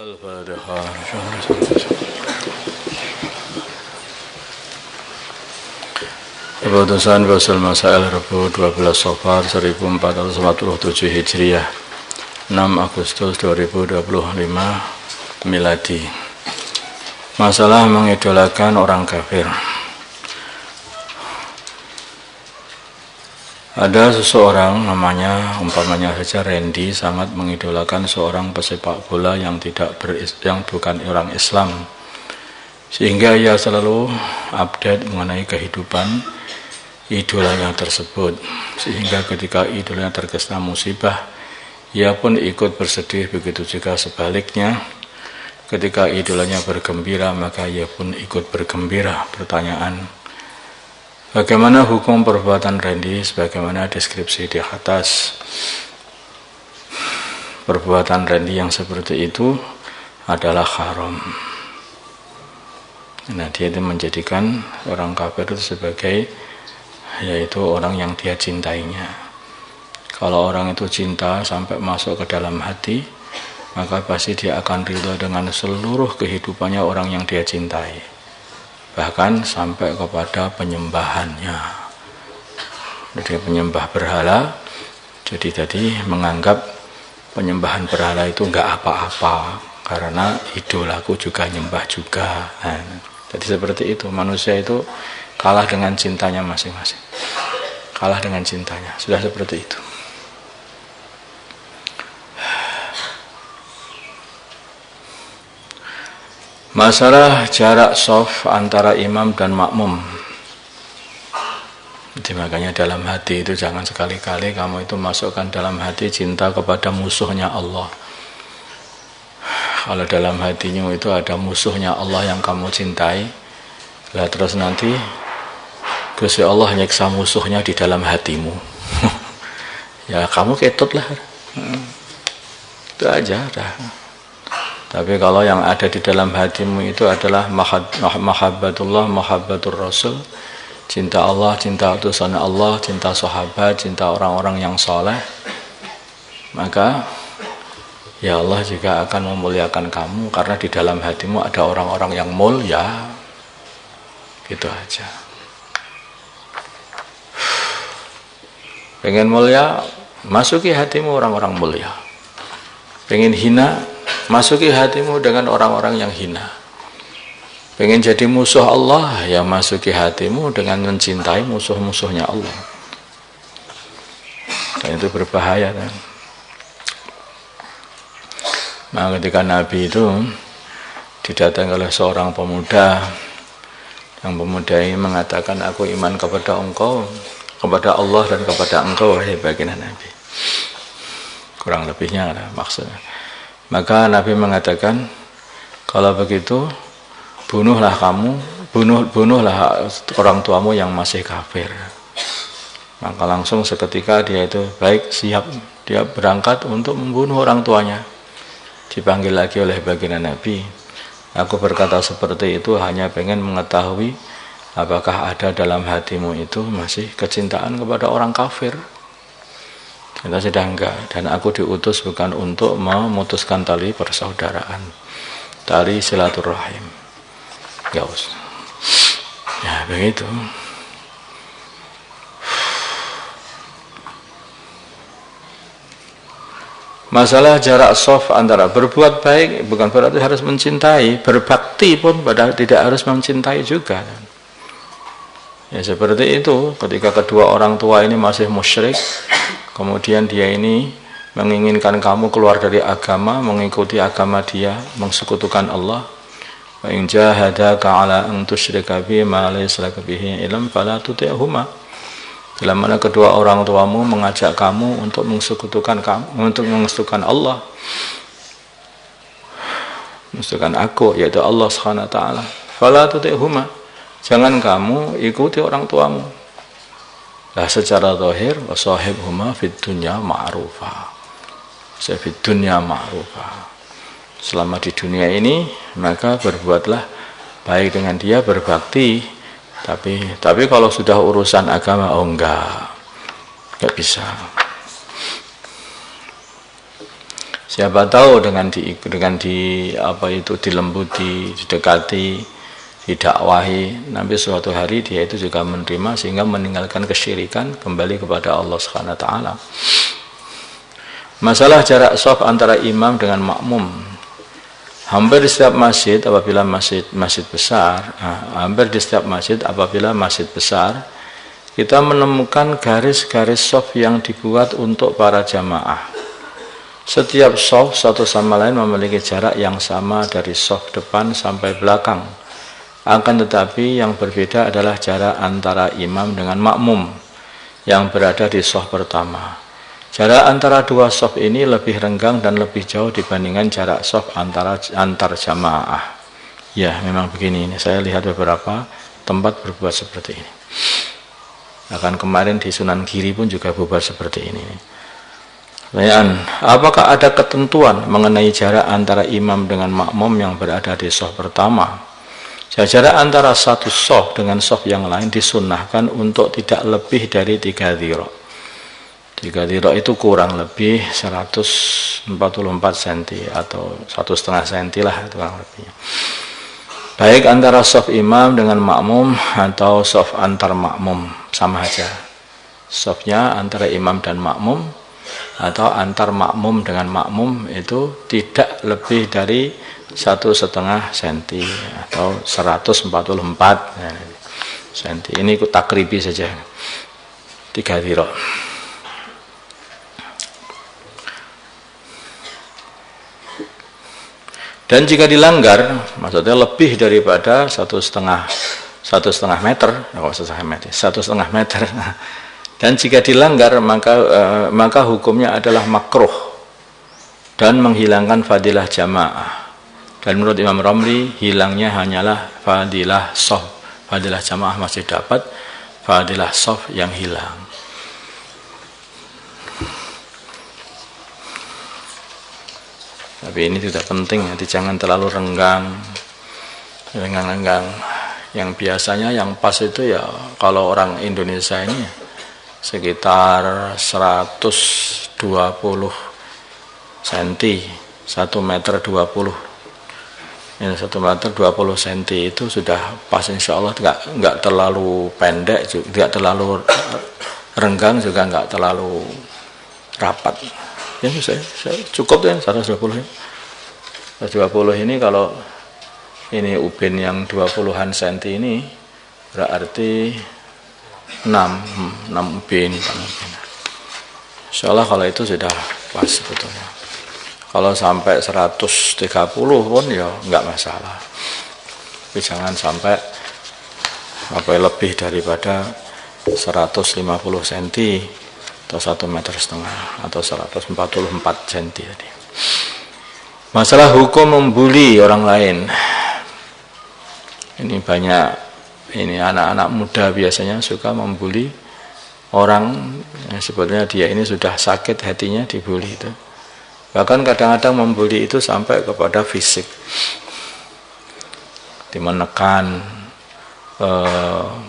Al-Fatihah. Keputusan Fasul Masail Rabu 12 Safar 1447 Hijriah 6 Agustus 2025 Miladi. Masalah mengidolakan orang kafir. Ada seseorang namanya umpamanya saja Randy sangat mengidolakan seorang pesepak bola yang bukan orang Islam, sehingga ia selalu update mengenai kehidupan idolanya tersebut, sehingga ketika idolanya terkena musibah ia pun ikut bersedih. Begitu juga sebaliknya, ketika idolanya bergembira maka ia pun ikut bergembira. Pertanyaan: bagaimana hukum perbuatan Randy sebagaimana deskripsi di atas? Perbuatan Randy yang seperti itu adalah haram. Nah, dia itu menjadikan orang kafir itu sebagai yaitu orang yang dia cintainya. Kalau orang itu cinta sampai masuk ke dalam hati, maka pasti dia akan ridho dengan seluruh kehidupannya orang yang dia cintai, bahkan sampai kepada penyembahannya. Jadi penyembah berhala, jadi tadi menganggap penyembahan berhala itu enggak apa-apa karena idolaku juga nyembah juga. Nah, jadi seperti itu, manusia itu kalah dengan cintanya masing-masing, kalah dengan cintanya, sudah seperti itu. Masalah jarak shaf antara imam dan makmum. Jadi makanya dalam hati itu jangan sekali-kali kamu itu masukkan dalam hati cinta kepada musuhnya Allah. Kalau dalam hatinya itu ada musuhnya Allah yang kamu cintai, lah terus nanti Gusti Allah nyiksa musuhnya di dalam hatimu. Ya kamu ketut lah. Itu aja dah. Tapi kalau yang ada di dalam hatimu itu adalah mahabbatullah, mahabbatur rasul, cinta Allah, cinta utusan Allah, cinta sahabat, cinta orang-orang yang soleh, maka ya Allah juga akan memuliakan kamu karena di dalam hatimu ada orang-orang yang mulia. Gitu aja. Pengen mulia, masuki hatimu orang-orang mulia. Pengen hina, masuki hatimu dengan orang-orang yang hina. Pengen jadi musuh Allah, ya masuki hatimu dengan mencintai musuh-musuhnya Allah. Dan itu berbahaya kan. Nah, ketika Nabi itu didatangi oleh seorang pemuda, yang pemuda ini mengatakan, aku iman kepada engkau, kepada Allah dan kepada engkau, wahai baginda Nabi. Kurang lebihnya ada maksudnya. Maka Nabi mengatakan, kalau begitu bunuhlah kamu, bunuhlah orang tuamu yang masih kafir. Maka langsung seketika dia itu baik, siap, dia berangkat untuk membunuh orang tuanya. Dipanggil lagi oleh baginda Nabi, aku berkata seperti itu hanya pengen mengetahui apakah ada dalam hatimu itu masih kecintaan kepada orang kafir. Kita sudah enggak, dan aku diutus bukan untuk memutuskan tali persaudaraan, tali silaturahim. Ya usah. Ya begitu. Masalah jarak shaf antara berbuat baik bukan berarti harus mencintai, berbakti pun tidak harus mencintai juga. Ya seperti itu, ketika kedua orang tua ini masih musyrik, kemudian dia ini menginginkan kamu keluar dari agama, mengikuti agama dia, mensekutukan Allah. Wa in jahadaka 'ala an tusyrika bi ma laysa laka bihi ilm fala tuti'huma. Bila mana kedua orang tuamu mengajak kamu untuk mensekutukan Allah, mensekutukan aku, yaitu Allah Subhanahu wa taala, fala tuti'huma, jangan kamu ikuti orang tuamu. Lah secara zahir wa sahibhuma fid dunya ma'rufa. Fid dunya ma'rufa. Selama di dunia ini maka berbuatlah baik dengan dia, berbakti. Tapi kalau sudah urusan agama, oh enggak bisa. Siapa tahu dengan dilembuti, didekati, didakwahi, nanti suatu hari dia itu juga menerima sehingga meninggalkan kesyirikan, kembali kepada Allah Subhanahu wa taala. Masalah jarak shaf antara imam dengan makmum. Hampir di setiap masjid apabila masjid besar, kita menemukan garis-garis shaf yang dibuat untuk para jamaah. Setiap shaf satu sama lain memiliki jarak yang sama dari shaf depan sampai belakang. Akan tetapi yang berbeda adalah jarak antara imam dengan makmum yang berada di shaf pertama. Jarak antara dua shaf ini lebih renggang dan lebih jauh dibandingkan jarak shaf antar jamaah. Ya, memang begini. Ini saya lihat beberapa tempat berbuat seperti ini. Bahkan kemarin di Sunan Giri pun juga berbuat seperti ini. Pertanyaan, apakah ada ketentuan mengenai jarak antara imam dengan makmum yang berada di shaf pertama? Jarak antara satu shaf dengan shaf yang lain disunnahkan untuk tidak lebih dari 3 dhira'. 3 dhira' itu kurang lebih 144 cm atau 1,5 cm lah kurang lebihnya. Baik antara shaf imam dengan makmum atau shaf antar makmum, sama aja. Shafnya antara imam dan makmum atau antar makmum dengan makmum itu tidak lebih dari 1,5 cm atau 144 cm. Ini ikut takribi saja, 3 dhira'. Dan jika dilanggar, maksudnya lebih daripada 1,5 meter, 1,5 meter. Dan jika dilanggar maka hukumnya adalah makruh dan menghilangkan fadilah jamaah. Dan menurut Imam Ramli hilangnya hanyalah fadilah shaf. Fadilah jamaah masih dapat, fadilah shaf yang hilang. Tapi ini tidak penting, jadi jangan terlalu renggang. Yang biasanya yang pas itu ya kalau orang Indonesia ini sekitar 120 cm, 1 meter 20. Ini 1 meter 20 cm itu sudah pas, insya Allah enggak terlalu pendek, juga enggak terlalu renggang, juga enggak terlalu rapat. Ya saya cukup ya 120. 120 ini kalau ini ubin yang 20-an cm ini berarti 6 ubin. Insyaallah kalau itu sudah pas sebetulnya. Kalau sampai 130 pun ya enggak masalah. Tapi jangan sampai lebih daripada 150 cm atau 1,5 meter atau 144 cm tadi. Masalah hukum membuli orang lain. Ini banyak, ini anak-anak muda biasanya suka membuli orang yang sebetulnya dia ini sudah sakit hatinya dibuli itu. Bahkan kadang-kadang membuli itu sampai kepada fisik, menekan,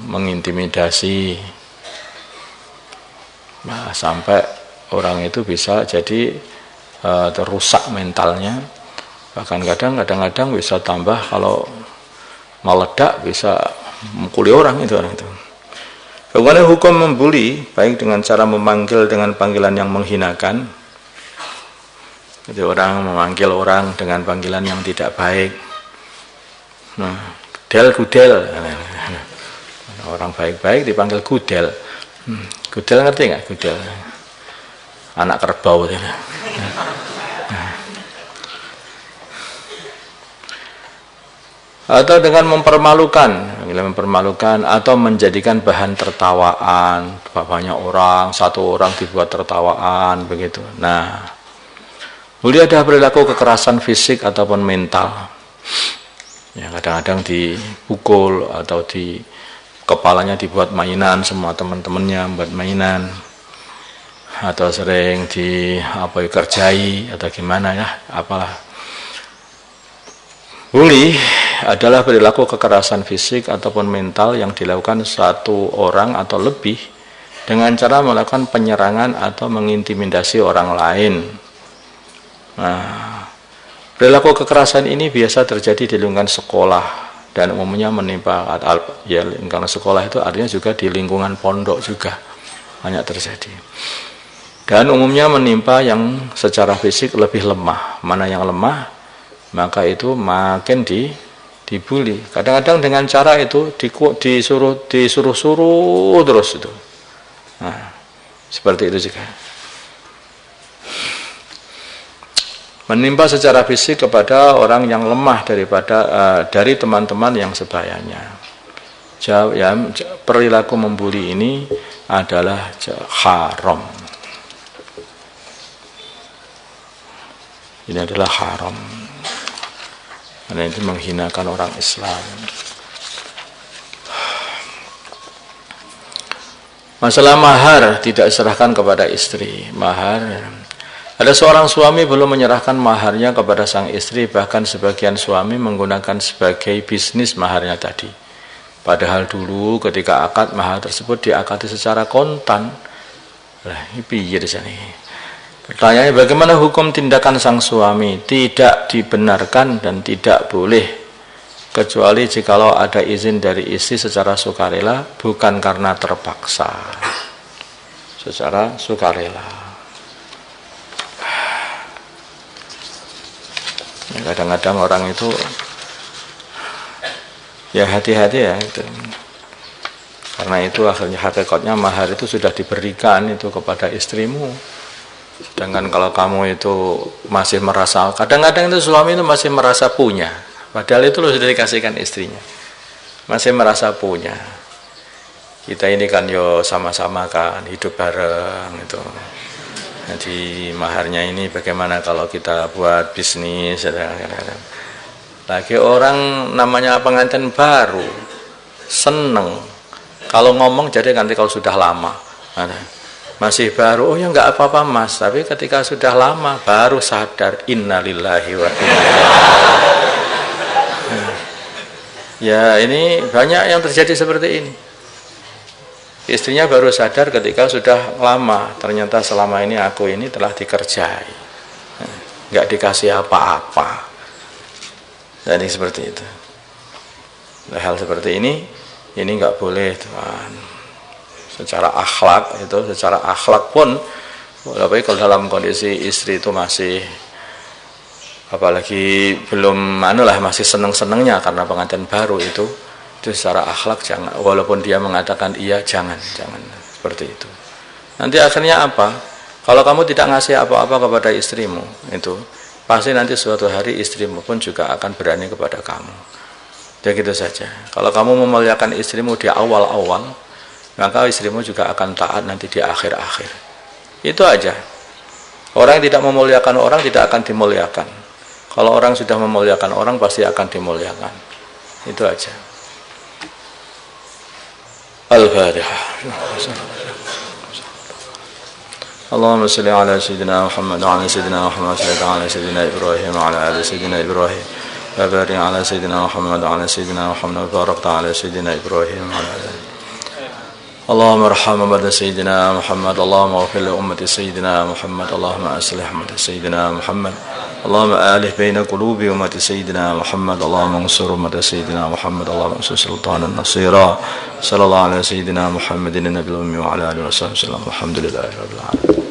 mengintimidasi, sampai orang itu bisa jadi terusak mentalnya. Bahkan kadang-kadang bisa tambah, kalau meledak bisa mukuli orang itu. Bagaimana hukum membuli, baik dengan cara memanggil dengan panggilan yang menghinakan. Jadi orang memanggil orang dengan panggilan yang tidak baik. Gudel. Orang baik-baik dipanggil gudel. Gudel ngerti nggak? Gudel. Anak kerbau itu. Atau dengan mempermalukan atau menjadikan bahan tertawaan. Banyak orang, satu orang dibuat tertawaan begitu. Nah, boleh ada perilaku kekerasan fisik ataupun mental. Ya, kadang-kadang dipukul atau di kepalanya dibuat mainan, semua teman-temannya buat mainan, atau sering dikerjai atau gimana ya, apalah. Bully adalah perilaku kekerasan fisik ataupun mental yang dilakukan satu orang atau lebih dengan cara melakukan penyerangan atau mengintimidasi orang lain. Nah, perilaku kekerasan ini biasa terjadi di lingkungan sekolah dan umumnya menimpa ya lingkungan sekolah itu artinya juga di lingkungan pondok juga banyak terjadi. Dan umumnya menimpa yang secara fisik lebih lemah. Mana yang lemah, maka itu makin dibully. Kadang-kadang dengan cara itu disuruh-suruh terus itu. Nah, seperti itu juga. Menimpa secara fisik kepada orang yang lemah dari teman-teman yang sebayanya. Ya, perilaku membuli ini adalah haram. Ini adalah haram. Karena itu menghinakan orang Islam. Masalah mahar tidak diserahkan kepada istri. Mahar. Ada seorang suami belum menyerahkan maharnya kepada sang istri, bahkan sebagian suami menggunakan sebagai bisnis maharnya tadi. Padahal dulu ketika akad mahar tersebut diakadi secara kontan. Lah, ini piye di sini? Pertanyaannya, bagaimana hukum tindakan sang suami? Tidak dibenarkan dan tidak boleh, kecuali jikalau ada izin dari istri secara sukarela, bukan karena terpaksa. Secara sukarela. Ya, kadang-kadang orang itu ya hati-hati ya gitu. Karena itu akhirnya hakikatnya mahar itu sudah diberikan itu kepada istrimu. Sedangkan kalau kamu itu masih merasa, kadang-kadang itu suami itu masih merasa punya, padahal itu sudah dikasihkan istrinya, masih merasa punya. Kita ini kan yo sama-sama kan hidup bareng itu. Jadi maharnya ini bagaimana kalau kita buat bisnis? Lagi orang namanya pengantin baru seneng kalau ngomong, jadi nanti kalau sudah lama. Masih baru, oh ya nggak apa-apa mas, tapi ketika sudah lama baru sadar innalillahi wa inna ilaihi. Ya ini banyak yang terjadi seperti ini. Istrinya baru sadar ketika sudah lama, ternyata selama ini aku ini telah dikerjai, nggak dikasih apa-apa. Jadi seperti itu. Hal seperti ini nggak boleh Tuhan. Secara akhlak pun, apalagi kalau dalam kondisi istri itu masih, apalagi belum masih seneng-senengnya karena pengantin baru itu secara akhlak jangan, walaupun dia mengatakan iya, jangan seperti itu. Nanti akhirnya apa? Kalau kamu tidak ngasih apa-apa kepada istrimu, itu pasti nanti suatu hari istrimu pun juga akan berani kepada kamu. Jadi gitu saja. Kalau kamu memuliakan istrimu di awal-awal, maka istrimu juga akan taat nanti di akhir-akhir. Itu aja. Orang yang tidak memuliakan orang tidak akan dimuliakan. Kalau orang sudah memuliakan orang pasti akan dimuliakan. Itu aja. Al-Fatihah. Allahumma salli ala sayyidina Muhammad wa ala sayyidina Muhammad wa ala sayyidina Ibrahim wa ala ali sayyidina Ibrahim. Wa barik ala sayyidina Muhammad wa ala sayyidina Muhammad wa barakta ala sayyidina Ibrahim wa ala اللهم ارحم أمة سيدنا محمد، اللهم اغفر لأمة سيدنا محمد، اللهم أصلح أمة سيدنا محمد، اللهم آلف بين قلوب أمة سيدنا محمد، اللهم انصر أمة سيدنا محمد، اللهم انصر سلطانا نصيرا. صلى الله على سيدنا محمد النبي الأمي وعلى آله وصحبه وسلم. الحمد لله رب العالمين.